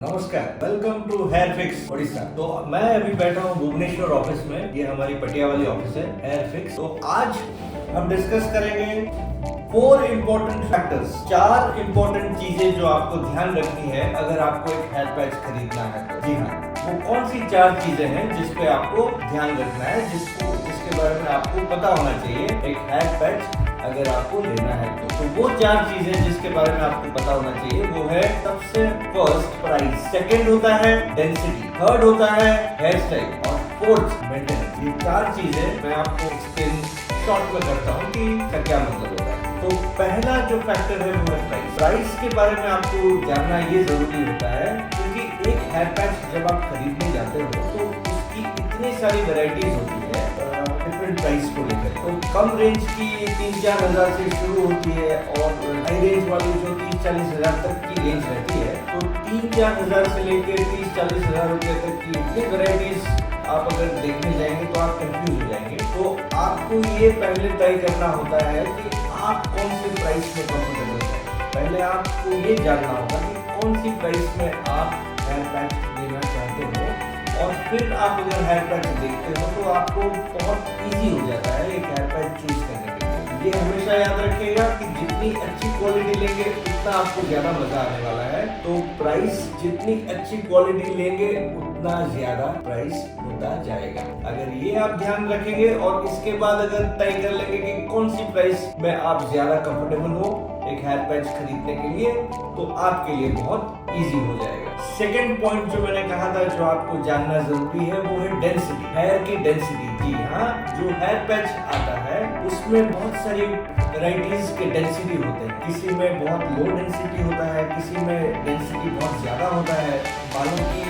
नमस्कार, welcome to hair fix Odisha. तो मैं अभी बैठा हूँ भुवनेश्वर ऑफिस में। ये हमारी पटिया वाली ऑफिस है, हेयर फिक्स। तो आज हम डिस्कस करेंगे 4 इम्पोर्टेंट फैक्टर्स, 4 इम्पोर्टेंट चीजें जो आपको ध्यान रखनी है अगर आपको एक हेयर पैच खरीदना है तो। जी हाँ, वो कौन सी 4 चीजें हैं जिसपे आपको ध्यान रखना है, जिसके बारे में आपको पता होना चाहिए एक हेयर पैच अगर आपको लेना है तो वो 4 चीजें जिसके बारे में आपको पता होना चाहिए वो है, सबसे फर्स्ट प्राइस, सेकंड होता है डेंसिटी, थर्ड होता है हेयर स्टाइल और फोर्थ मेंटेनेंस। ये 4 चीजें मैं आपको एक्सप्लेन शॉर्ट में करता हूँ कि इसका क्या मतलब होता है। तो पहला जो फैक्टर है वो है प्राइस। प्राइस के बारे में आपको जानना ये जरूरी होता है क्योंकि एक हेयर पैच जब आप खरीदने जाते हो तो उसकी इतनी सारी वेराइटीज होती है डिफरेंट प्राइस को लेकर। तो कम रेंज की 3-4 हजार से शुरू होती है और हाई रेंज वाली जो 30-40 हजार तक की रेंज रहती है। तो 3-4 हजार से लेकर 30-40 हजार रुपए तक की इतनी वेराइटीज आप अगर देखने जाएंगे तो आप कंफ्यूज हो जाएंगे। तो आपको ये पहले तय करना होता है कि आप कौन सी प्राइस में कंफर्टेबल है। पहले आपको ये जानना होगा कि कौन सी प्राइस में आप हेयर पैच लेना चाहते हो और फिर आप अगर हेयर पैच देखते हो तो आपको बहुत इजी हो जाता है एक हेयर पैच चूज करने के लिए। ये हमेशा याद रखिएगा कि जितनी अच्छी क्वालिटी लेंगे उतना आपको ज्यादा मजा आने वाला है। तो प्राइस जितनी अच्छी क्वालिटी लेंगे उतना ज्यादा प्राइस होता जाएगा। अगर ये आप ध्यान रखेंगे और इसके बाद अगर तय कर लेंगे कि कौन सी प्राइस में आप ज्यादा कंफर्टेबल हो एक हेयर पैच खरीदने के लिए तो आपके लिए बहुत इजी हो जाएगा। सेकंड पॉइंट जो मैंने कहा था जो आपको जानना जरूरी है वो है डेंसिटी, हेयर की डेंसिटी। जी हाँ, जो हेयर पैच आता है उसमें बहुत सारी वैरायटीज के डेंसिटी होते हैं। किसी में बहुत लो डेंसिटी होता है, किसी में डेंसिटी बहुत ज्यादा होता है, बालों की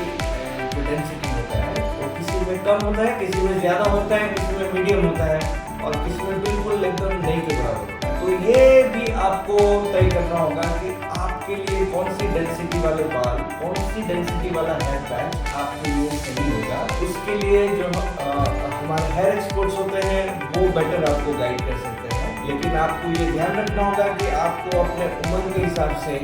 जो डेंसिटी होता है तो किसी में कम होता है, किसी में ज्यादा होता है, किसी में मीडियम होता है और किसी में बिल्कुल एकदम नहीं के बराबर होता है। तो ये भी आपको तय करना होगा कि आपके लिए कौन सी डेंसिटी वाले बाल, कौन सी डेंसिटी वाला हेयर पैच आपके लिए सही होगा। उसके लिए जो हमारे हेयर एक्सपर्ट्स होते हैं वो बेटर आपको गाइड कर सकते हैं। लेकिन आपको ये ध्यान रखना होगा कि आपको अपने उम्र के हिसाब से,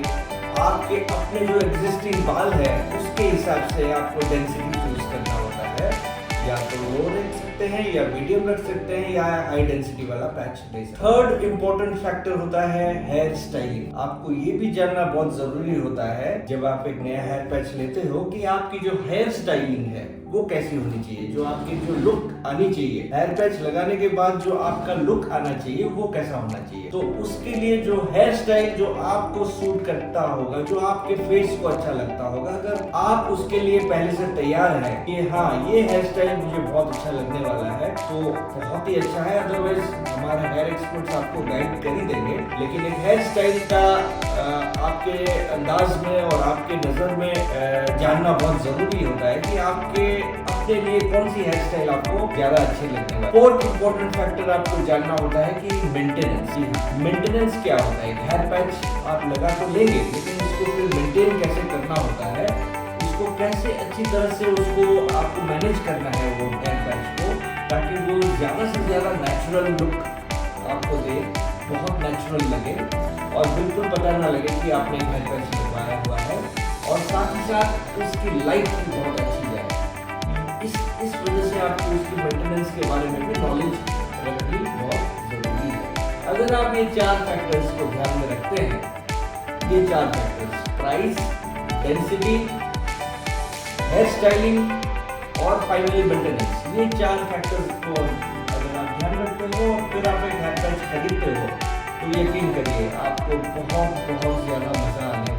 आपके अपने जो एग्जिस्टिंग बाल है उसके हिसाब से आपको डेंसिटी चूज करना होता है। या तो लो रख सकते हैं या मीडियम रख सकते हैं या हाई डेंसिटी वाला पैच ले सकते हैं। थर्ड इंपॉर्टेंट फैक्टर होता है हेयर स्टाइलिंग। आपको ये भी जानना बहुत जरूरी होता है जब आप एक नया हेयर पैच लेते हो कि आपकी जो हेयर स्टाइलिंग है वो कैसी होनी चाहिए, जो आपकी जो लुक आनी चाहिए हेयर पैच लगाने के बाद जो आपका लुक आना चाहिए वो कैसा होना चाहिए। तो उसके लिए जो हेयर स्टाइल जो आपको सूट करता होगा, जो आपके फेस को अच्छा लगता होगा, अगर आप उसके लिए पहले से तैयार हैं कि हाँ ये हेयर स्टाइल मुझे बहुत अच्छा लगने वाला है तो बहुत ही अच्छा है। अदरवाइज हमारे हेयर एक्सपर्ट्स आपको गाइड कर ही देंगे। लेकिन एक हेयर स्टाइल का आपके अंदाज में और आपके नजर में जानना बहुत जरूरी होता है कि आपके अपने लिए कौन सी हेयर स्टाइल आपको ज्यादा अच्छी लगने वाली। फोर्थ इंपॉर्टेंट फैक्टर आपको जानना होता है कि मेंटेनेंस। मेंटेनेंस क्या होता है। हेयर पैच आप लगा तो लेंगे लेकिन उसको फिर मेंटेन कैसे करना होता है, उसको कैसे अच्छी तरह से उसको आपको मैनेज करना है वो हेयर पैच को, ताकि वो ज्यादा से ज्यादा नेचुरल लुक आपको दे, बहुत नेचुरल लगे और बिल्कुल पता ना लगे कि आपने एक हेयर पैच लगवाया हुआ है और साथ ही साथ उसकी लाइफ भी बहुत अच्छी जाए। इस वजह से आपको उसकी मेंटेनेंस के बारे में भी नॉलेज रखनी बहुत जरूरी है। अगर आप ये 4 फैक्टर्स को ध्यान में रखते हैं, ये 4 factors price, density, hair styling और फाइनली मेंटेनेंस, ये 4 फैक्टर्स को अगर आप ध्यान रखते हो और फिर आप एक हेयर पैच खरीदते हो तो यकीन करिए आपको बहुत बहुत ज्यादा मजा आने